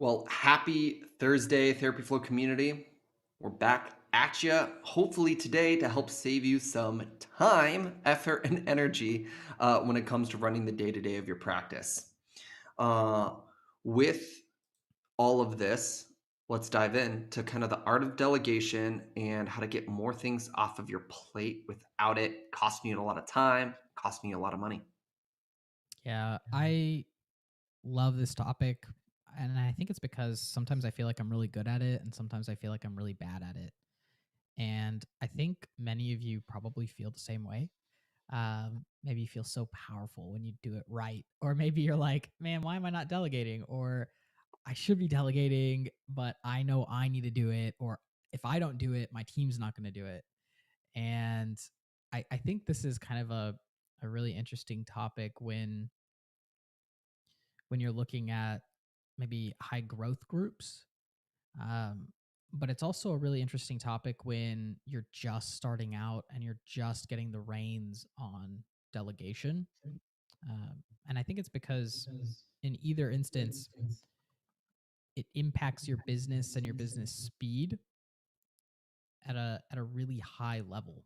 Well, happy Thursday, Therapy Flow community. We're back at you, hopefully today to help save you some time, effort, and energy when it comes to running the day to day of your practice. Uh, with all of this, let's dive in to kind of the art of delegation and how to get more things off of your plate without it costing you a lot of time, costing you a lot of money. Yeah, I love this topic. And I think it's because sometimes I feel like I'm really good at it, and sometimes I feel like I'm really bad at it. And I think many of you probably feel the same way. Maybe you feel so powerful when you do it right. Or maybe you're like, man, why am I not delegating? Or I should be delegating, but I know I need to do it. Or if I don't do it, my team's not going to do it. And I think this is kind of a really interesting topic when you're looking at maybe high growth groups. Um, but it's also a really interesting topic when you're just starting out and you're just getting the reins on delegation. And I think it's because in either instance, it impacts your business and your business speed at a really high level.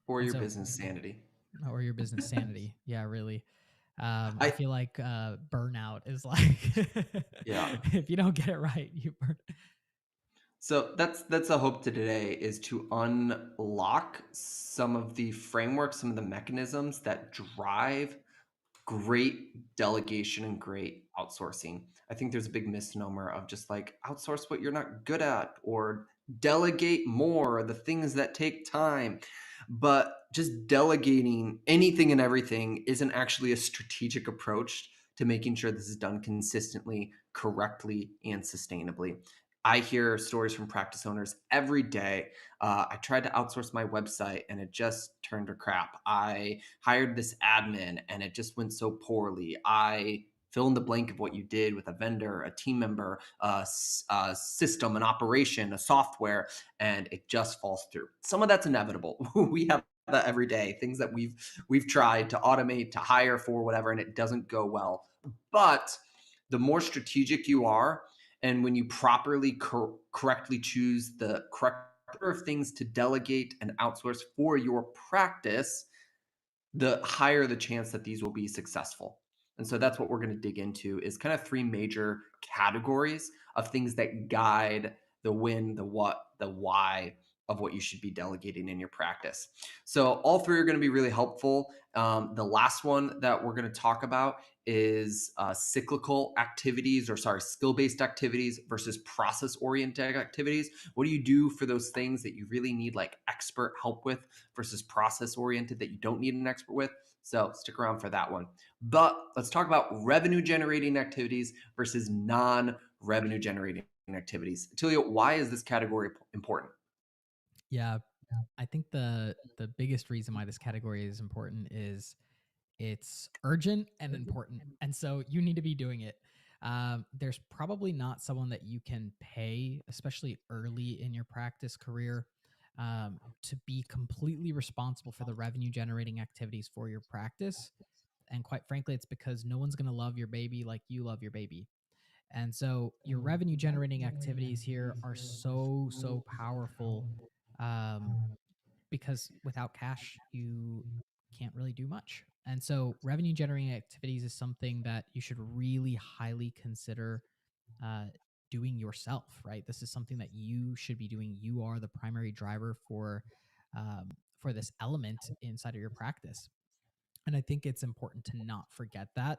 Or And your so, business sanity. or your business sanity. Yeah, really. I I feel like burnout is like yeah. if you don't get it right, you burn. So that's a hope to today is to unlock some of the frameworks, some of the mechanisms that drive great delegation and great outsourcing. I think there's a big misnomer of just like outsource what you're not good at or delegate more, the things that take time. But just delegating anything and everything isn't actually a strategic approach to making sure this is done consistently, correctly, and sustainably. I hear stories from practice owners every day. I tried to outsource my website and it just turned to crap. I hired this admin and it just went so poorly. I fill in the blank of what you did with a vendor, a team member, a system, an operation, a software, and it just falls through. Some of that's inevitable. We have that every day. Things that we've tried to automate, to hire for, whatever, and it doesn't go well. But the more strategic you are, and when you properly correctly choose the correct order of things to delegate and outsource for your practice, the higher the chance that these will be successful. And so that's what we're going to dig into is kind of three major categories of things that guide the when, the what, the why of what you should be delegating in your practice. So all three are going to be really helpful. The last one that we're going to talk about is cyclical activities, or sorry, skill-based activities versus process-oriented activities. What do you do for those things that you really need like expert help with versus process oriented that you don't need an expert with? So stick around for that one. But let's talk about revenue generating activities versus non revenue generating activities. Attilio, why is this category important? Yeah, I think the biggest reason why this category is important is it's urgent and important, and so you need to be doing it. There's probably not someone that you can pay, especially early in your practice career, to be completely responsible for the revenue generating activities for your practice. And quite frankly, it's because no one's going to love your baby like you love your baby. And so your revenue generating activities here are so powerful, um, because without cash, you can't really do much. And so revenue generating activities is something that you should really highly consider uh, doing yourself, right? This is something that you should be doing. You are the primary driver for this element inside of your practice. And I think it's important to not forget that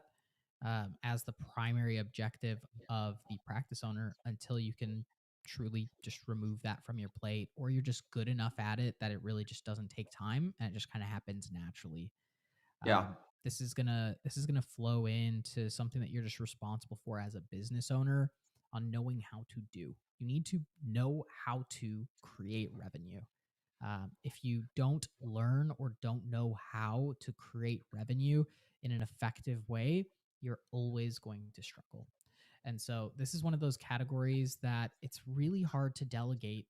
as the primary objective of the practice owner until you can truly just remove that from your plate, or you're just good enough at it that it really just doesn't take time and it just kind of happens naturally. Yeah. This is gonna flow into something that you're just responsible for as a business owner on knowing how to do. You need to know how to create revenue. If you don't learn or don't know how to create revenue in an effective way, you're always going to struggle. And so, this is one of those categories that it's really hard to delegate.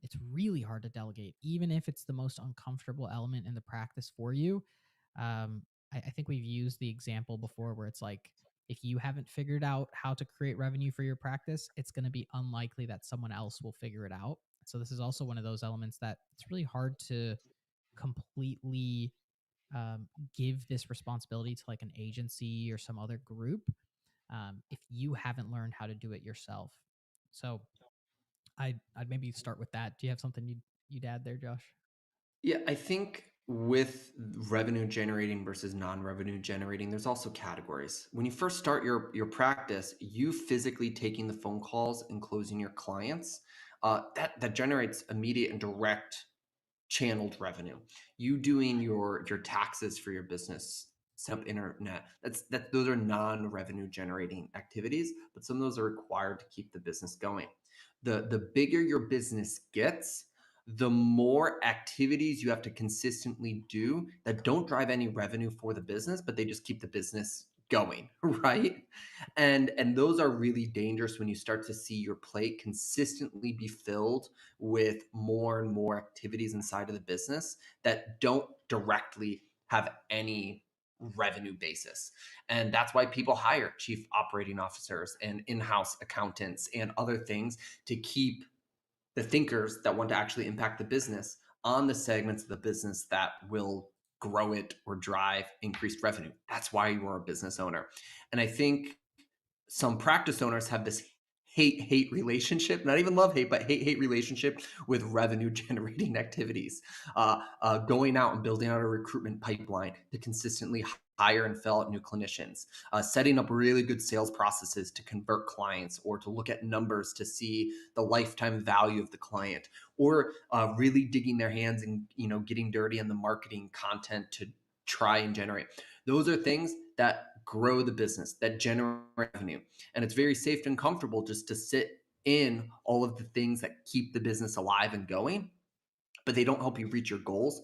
It's really hard to delegate, even if it's the most uncomfortable element in the practice for you. I think we've used the example before where it's like If you haven't figured out how to create revenue for your practice, it's going to be unlikely that someone else will figure it out. So this is also one of those elements that it's really hard to completely um, give this responsibility to like an agency or some other group if you haven't learned how to do it yourself. So I'd maybe start with that. Do you have something you'd add there, Josh? Yeah, I think with revenue generating versus non-revenue generating, there's also categories. When you first start your practice, you physically taking the phone calls and closing your clients, that generates immediate and direct channeled revenue. You doing your taxes for your business, set up internet. Those are non-revenue generating activities, but some of those are required to keep the business going. The bigger your business gets, the more activities you have to consistently do that don't drive any revenue for the business, but they just keep the business going, right? And those are really dangerous when you start to see your plate consistently be filled with more and more activities inside of the business that don't directly have any revenue basis. And that's why people hire chief operating officers and in-house accountants and other things to keep the thinkers that want to actually impact the business on the segments of the business that will grow it or drive increased revenue. That's why you are a business owner. And I think some practice owners have this hate relationship, not even love hate, but hate relationship with revenue generating activities. Going out and building out a recruitment pipeline to consistently hire and fill out new clinicians, setting up really good sales processes to convert clients or to look at numbers to see the lifetime value of the client, or really digging their hands and getting dirty in the marketing content to try and generate. Those are things that grow the business, that generate revenue. And it's very safe and comfortable just to sit in all of the things that keep the business alive and going, but they don't help you reach your goals.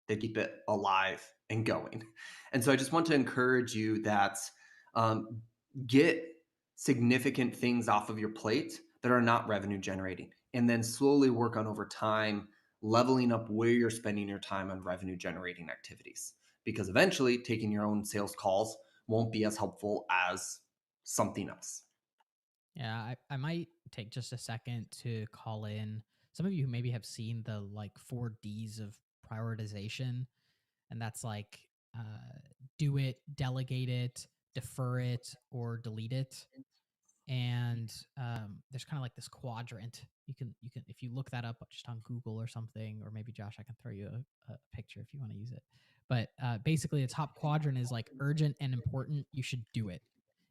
They keep it alive and going. And so I just want to encourage you that um, get significant things off of your plate that are not revenue generating, and then slowly work on over time leveling up where you're spending your time on revenue generating activities. Because eventually, taking your own sales calls won't be as helpful as something else. Yeah, I might take just a second to call in some of you who maybe have seen the like 4 Ds of prioritization. And that's like do it, delegate it, defer it, or delete it. And there's kind of like this quadrant. You can if you look that up just on Google or something, or maybe Josh, I can throw you a picture if you want to use it. But basically, the top quadrant is like urgent and important. You should do it.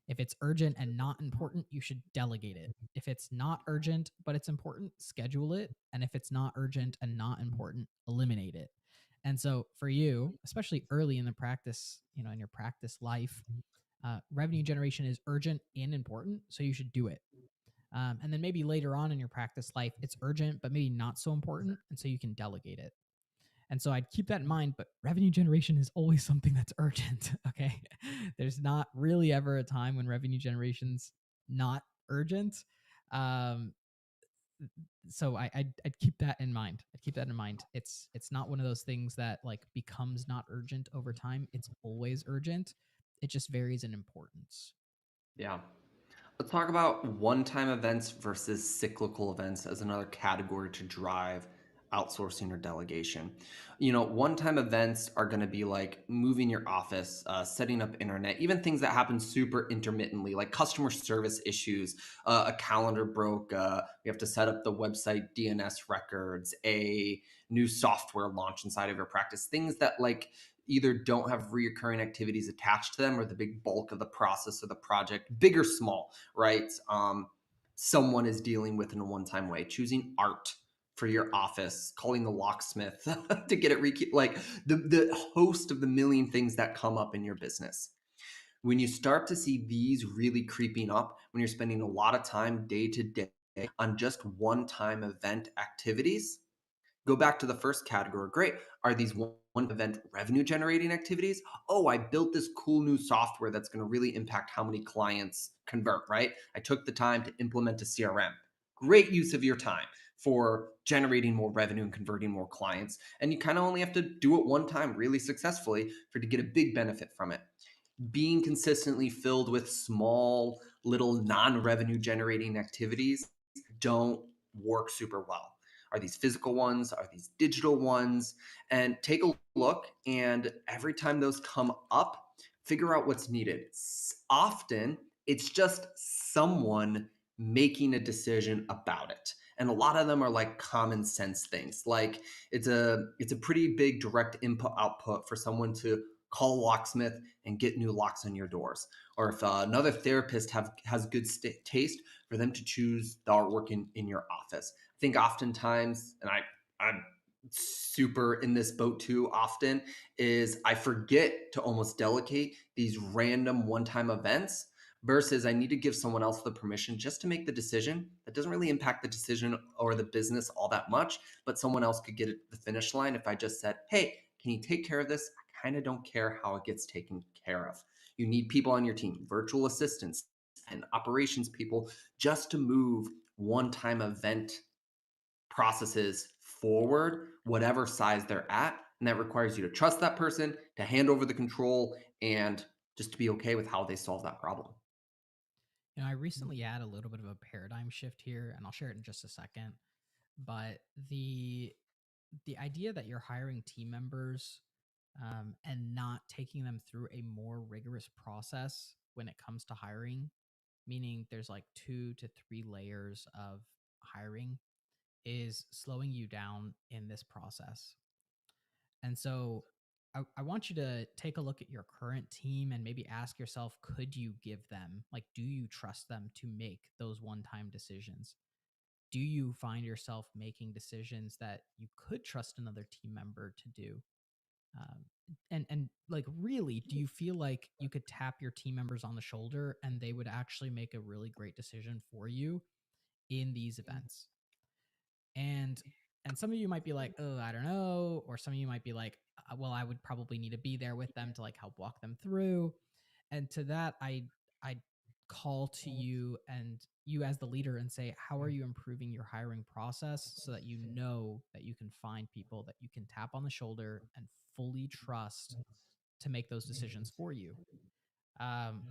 If it's urgent and not important, you should delegate it. If it's not urgent but it's important, schedule it. And if it's not urgent and not important, eliminate it. And so for you, especially early in the practice, in your practice life, revenue generation is urgent and important, so you should do it. And then maybe later on in your practice life, it's urgent, but maybe not so important, and so you can delegate it. And so I'd keep that in mind, but revenue generation is always something that's urgent. Okay. There's not really ever a time when revenue generation's not urgent. Um, so I'd keep that in mind. I'd keep that in mind. It's not one of those things that like becomes not urgent over time. It's always urgent. It just varies in importance. Yeah. Let's talk about one-time events versus cyclical events as another category to drive outsourcing or delegation. One-time events are going to be like moving your office, setting up internet, even things that happen super intermittently, like customer service issues. A calendar broke. We have to set up the website DNS records. A new software launch inside of your practice. Things that like either don't have reoccurring activities attached to them or the big bulk of the process or the project, big or small, right? Someone is dealing with in a one-time way, choosing art for your office, calling the locksmith to get it like the host of the million things that come up in your business. When you start to see these really creeping up, when you're spending a lot of time day to day on just one-time event activities, go back to the first category. Great. Are these one event revenue generating activities? Oh, I built this cool new software that's going to really impact how many clients convert, right? I took the time to implement a CRM. Great use of your time for generating more revenue and converting more clients. And you kind of only have to do it one time really successfully for to get a big benefit from it. being consistently filled with small little non-revenue generating activities don't work super well. Are these physical ones? Are these digital ones? And take a look, and every time those come up, figure out what's needed. Often it's just someone making a decision about it. And a lot of them are like common sense things. Like it's a pretty big direct input output for someone to call a locksmith and get new locks on your doors. Or if another therapist has good taste, for them to choose the artwork in your office. I think oftentimes, and I'm super in this boat too often, is I forget to almost delegate these random one-time events versus I need to give someone else the permission just to make the decision that doesn't really impact the decision or the business all that much, but someone else could get it to the finish line if I just said, hey, can you take care of this? I kind of don't care how it gets taken care of. You need people on your team, virtual assistants and operations people, just to move one-time event processes forward, whatever size they're at. And that requires you to trust that person, to hand over the control, and just to be okay with how they solve that problem. I recently had a little bit of a paradigm shift here, and I'll share it in just a second. But the idea that you're hiring team members and not taking them through a more rigorous process when it comes to hiring, meaning there's like 2 to 3 layers of hiring, is slowing you down in this process. And so I want you to take a look at your current team and maybe ask yourself, could you give them, like, do you trust them to make those one time decisions? Do you find yourself making decisions that you could trust another team member to do? Um, and like, really, do you feel like you could tap your team members on the shoulder and they would actually make a really great decision for you in these events? And some of you might be like, oh, I don't know, or some of you might be like, well, I would probably need to be there with them to like help walk them through. And to that, I call to you and you as the leader and say, how are you improving your hiring process so that you know that you can find people that you can tap on the shoulder and fully trust to make those decisions for you? um,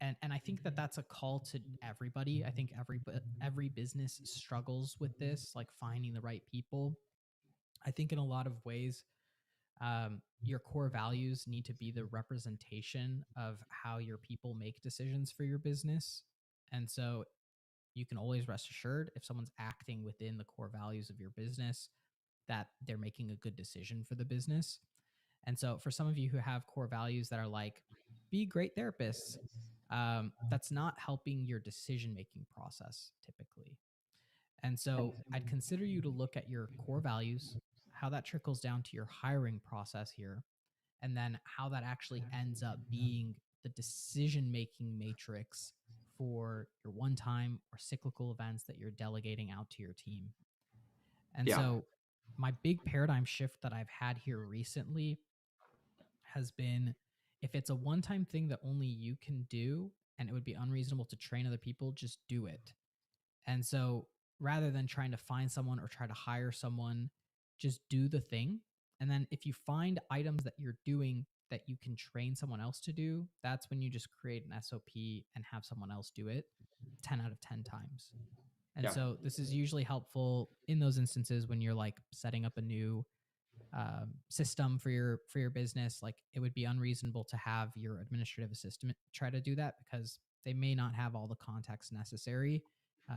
and I think that that's a call to everybody. I think every business struggles with this, like finding the right people. I think in a lot of ways, your core values need to be the representation of how your people make decisions for your business. And so you can always rest assured if someone's acting within the core values of your business that they're making a good decision for the business. And so for some of you who have core values that are like, be great therapists, that's not helping your decision making process typically. And so I'd consider you to look at your core values, how that trickles down to your hiring process here, and then how that actually ends up being the decision making matrix for your one time or cyclical events that you're delegating out to your team. And Yeah. so my big paradigm shift that I've had here recently has been, if it's a one time thing that only you can do and it would be unreasonable to train other people, just do it. And so rather than trying to find someone or try to hire someone, just do the thing. And then if you find items that you're doing that you can train someone else to do, that's when you just create an SOP and have someone else do it 10 out of 10 times. And Yeah. so this is usually helpful in those instances when you're like setting up a new system for your business. Like, it would be unreasonable to have your administrative assistant try to do that because they may not have all the context necessary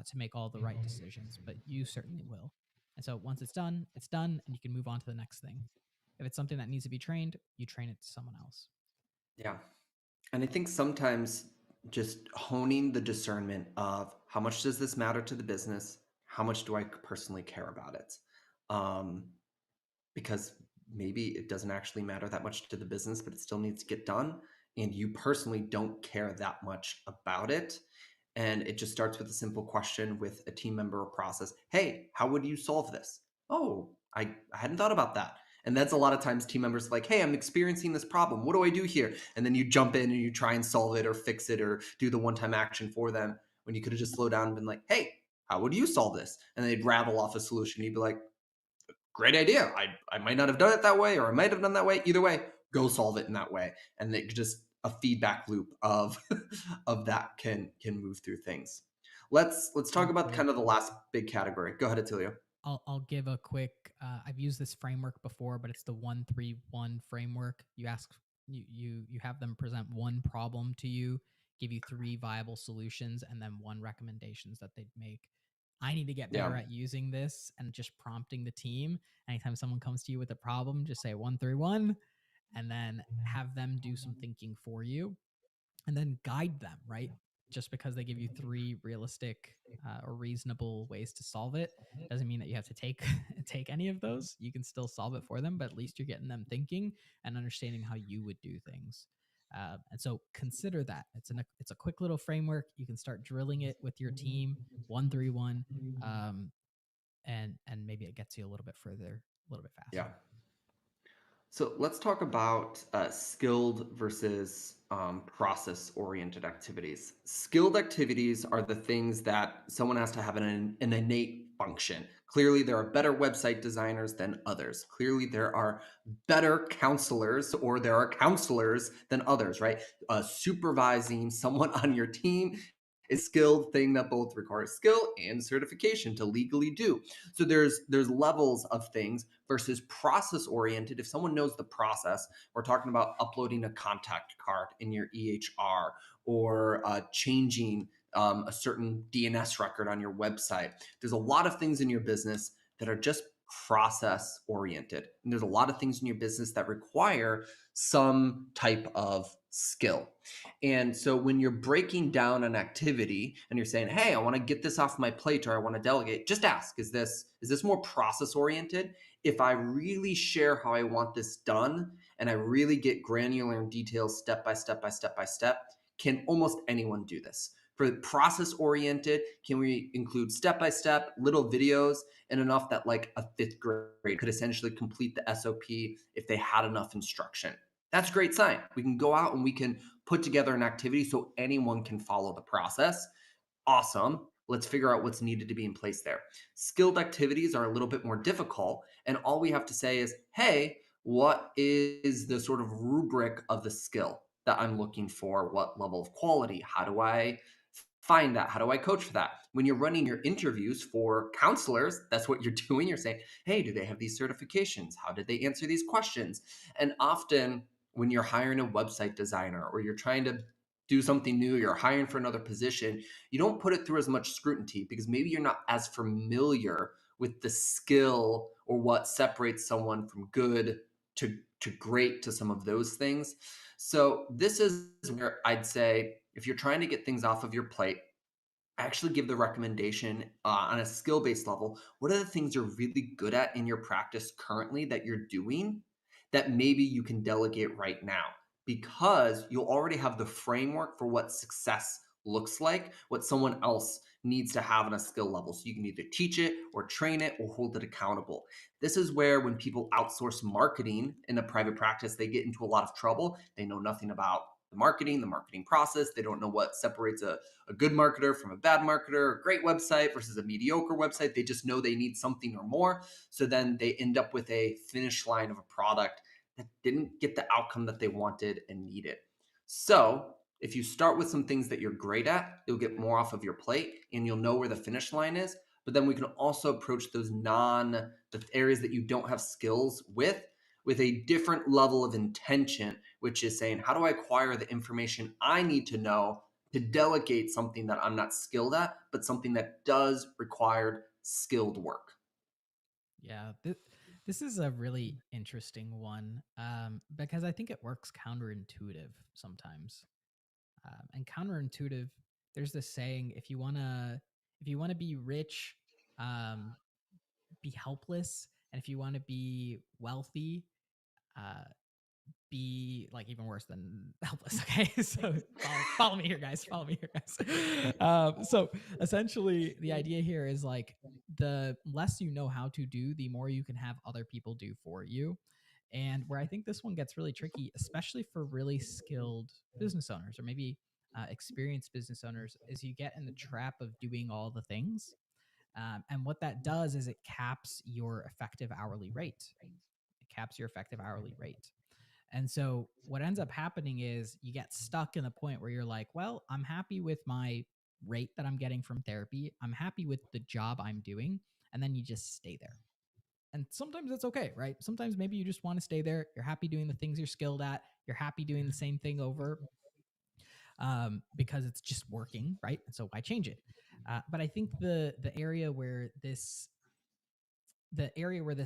to make all the right decisions, but you certainly will. And so once it's done, and you can move on to the next thing. If it's something that needs to be trained, you train it to someone else. Yeah. And I think sometimes just honing the discernment of how much does this matter to the business? How much do I personally care about it? Um, because maybe it doesn't actually matter that much to the business, but it still needs to get done. And you personally don't care that much about it. And it just starts with a simple question with a team member or process. Hey, how would you solve this? Oh, I hadn't thought about that. And that's a lot of times team members like, hey, I'm experiencing this problem. What do I do here? And then you jump in and you try and solve it or fix it or do the one-time action for them when you could have just slowed down and been like, hey, how would you solve this? And they'd rattle off a solution. You'd be like, great idea. I might not have done it that way, or I might have done that way. Either way, go solve it in that way. And it just a feedback loop of of that can move through things. Let's talk Real about quick, kind of the last big category. Go ahead, Attilio. I'll give a quick. I've used this framework before, but it's the 1-3-1 framework. You have them present one problem to you, give you three viable solutions, and then one recommendations that they'd make. I need to get better Yeah, at using this and just prompting the team. Anytime someone comes to you with a problem, just say 1-3-1, and then have them do some thinking for you and then guide them, right? Just because they give you three realistic or reasonable ways to solve it doesn't mean that you have to take take any of those. You can still solve it for them, but at least you're getting them thinking and understanding how you would do things. And so consider that it's a quick little framework. You can start drilling it with your team 1-3-1, and maybe it gets you a little bit further, a little bit yeah. faster. So let's talk about skilled versus process-oriented activities. Skilled activities are the things that someone has to have an innate function. Clearly, there are better website designers than others. Clearly, there are better counselors or there are counselors than others, right? Supervising someone on your team is a skilled thing that both requires skill and certification to legally do. So there's levels of things versus process oriented. If someone knows the process, we're talking about uploading a contact card in your EHR or changing a certain DNS record on your website. There's a lot of things in your business that are just process oriented. And there's a lot of things in your business that require some type of skill. And so when you're breaking down an activity and you're saying, "Hey, I want to get this off my plate or I want to delegate," just ask, is this more process oriented? If I really share how I want this done and I really get granular and detailed step by step by step by step, can almost anyone do this? For process oriented, can we include step by step little videos and enough that like a fifth grade could essentially complete the SOP if they had enough instruction? That's a great sign. We can go out and we can put together an activity so anyone can follow the process. Awesome. Let's figure out what's needed to be in place there. Skilled activities are a little bit more difficult. And all we have to say is, hey, what is the sort of rubric of the skill that I'm looking for? What level of quality? How do I find that? How do I coach for that? When you're running your interviews for counselors, that's what you're doing. You're saying, hey, do they have these certifications? How did they answer these questions? And often when you're hiring a website designer or you're trying to do something new, you're hiring for another position, you don't put it through as much scrutiny because maybe you're not as familiar with the skill or what separates someone from good to great to some of those things. So this is where I'd say if you're trying to get things off of your plate, actually give the recommendation on a skill based level. What are the things you're really good at in your practice currently that you're doing that maybe you can delegate right now? Because you'll already have the framework for what success looks like, what someone else needs to have on a skill level. So you can either teach it or train it or hold it accountable. This is where when people outsource marketing in a private practice, they get into a lot of trouble. They know nothing about the marketing process. They don't know what separates a good marketer from a bad marketer, a great website versus a mediocre website. They just know they need something or more. So then they end up with a finish line of a product that didn't get the outcome that they wanted and needed. So if you start with some things that you're great at, you'll get more off of your plate and you'll know where the finish line is. But then we can also approach the areas that you don't have skills with a different level of intention, which is saying, how do I acquire the information I need to know to delegate something that I'm not skilled at, but something that does require skilled work? Yeah, this is a really interesting one because I think it works counterintuitive sometimes. And counterintuitive, there's this saying: if you wanna be rich, um, be helpless, and if you want to be wealthy, uh, be like even worse than helpless. Okay, so follow me here, guys. Follow me here, guys. So essentially, the idea here is like the less you know how to do, the more you can have other people do for you. And where I think this one gets really tricky, especially for really skilled business owners or maybe experienced business owners, is you get in the trap of doing all the things. And what that does is it caps your effective hourly rate. It caps your effective hourly rate. And so what ends up happening is you get stuck in the point where you're like, well, I'm happy with my rate that I'm getting from therapy. I'm happy with the job I'm doing. And then you just stay there. And sometimes it's okay, right? Sometimes maybe you just want to stay there. You're happy doing the things you're skilled at. You're happy doing the same thing over because it's just working, right? And so why change it? But I think the area where this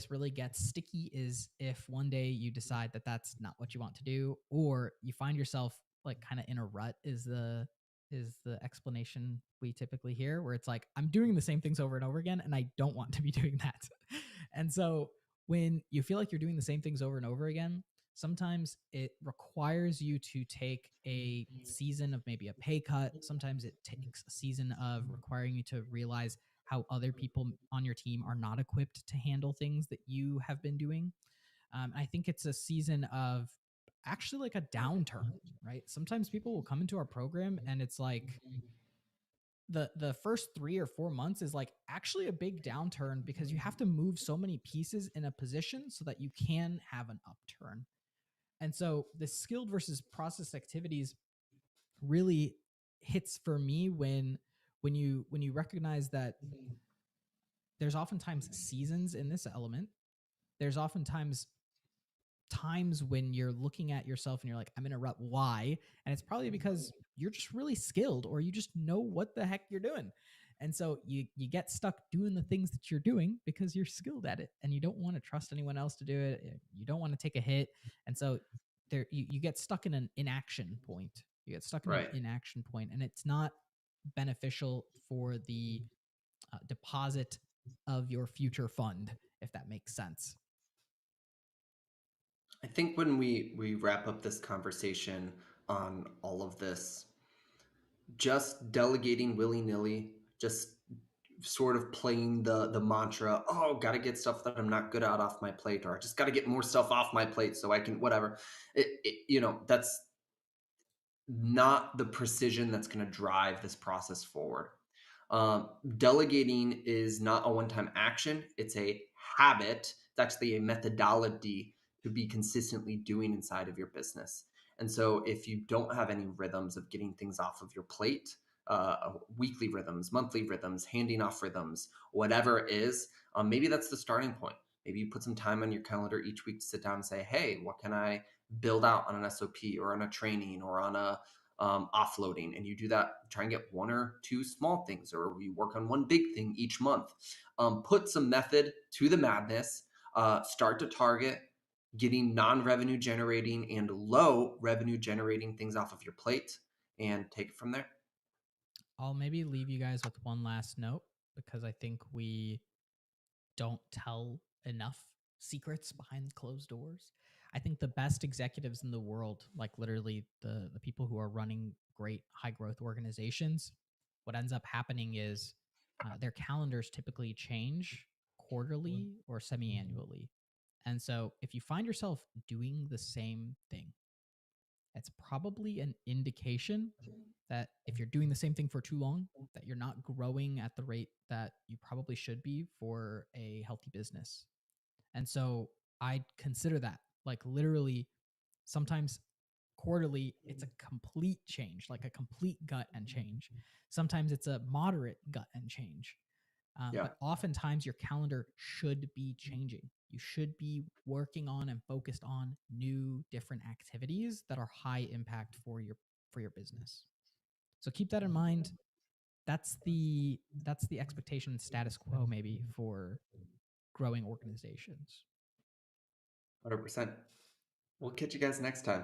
really gets sticky is if one day you decide that that's not what you want to do, or you find yourself like kind of in a rut is the explanation we typically hear, where it's like, I'm doing the same things over and over again and I don't want to be doing that. And so when you feel like you're doing the same things over and over again, sometimes it requires you to take a season of maybe a pay cut. Sometimes it takes a season of requiring you to realize how other people on your team are not equipped to handle things that you have been doing. I think it's a season of actually like a downturn, right? Sometimes people will come into our program and it's like the first 3 or 4 months is like actually a big downturn because you have to move so many pieces in a position so that you can have an upturn. And so the skilled versus process activities really hits for me when you recognize that there's oftentimes seasons in this element. There's oftentimes times when you're looking at yourself and you're like, I'm in a rut. Why? And it's probably because you're just really skilled or you just know what the heck you're doing. And so you get stuck doing the things that you're doing because you're skilled at it and you don't want to trust anyone else to do it. You don't want to take a hit. And so you get stuck in an inaction point. You get stuck in an Right. inaction point, and it's not beneficial for the deposit of your future fund, if that makes sense. I think when we wrap up this conversation on all of this, just delegating willy-nilly, just sort of playing the mantra, oh, got to get stuff that I'm not good at off my plate, or I just got to get more stuff off my plate so I can whatever. That's not the precision that's going to drive this process forward. Delegating is not a one-time action; it's a habit. It's actually a methodology to be consistently doing inside of your business. And so, if you don't have any rhythms of getting things off of your plate, weekly rhythms, monthly rhythms, handing off rhythms, whatever it is, maybe that's the starting point. Maybe you put some time on your calendar each week to sit down and say, "Hey, what can I build out on an SOP or on a training or on a offloading?" And you do that, try and get one or two small things, or we work on one big thing each month. Put some method to the madness. Start to target getting non-revenue generating and low revenue generating things off of your plate, and take it from there. I'll maybe leave you guys with one last note because I think we don't tell enough secrets behind closed doors. I think the best executives in the world, like literally the people who are running great high growth organizations, what ends up happening is their calendars typically change quarterly or semi annually. And so if you find yourself doing the same thing, it's probably an indication that if you're doing the same thing for too long, that you're not growing at the rate that you probably should be for a healthy business. And so I consider that like literally sometimes quarterly, it's a complete change, like a complete gut and change. Sometimes it's a moderate gut and change. Yeah, But oftentimes your calendar should be changing. You should be working on and focused on new different activities that are high impact for your business. So keep that in mind. That's the expectation status quo maybe for growing organizations. 100%. We'll catch you guys next time.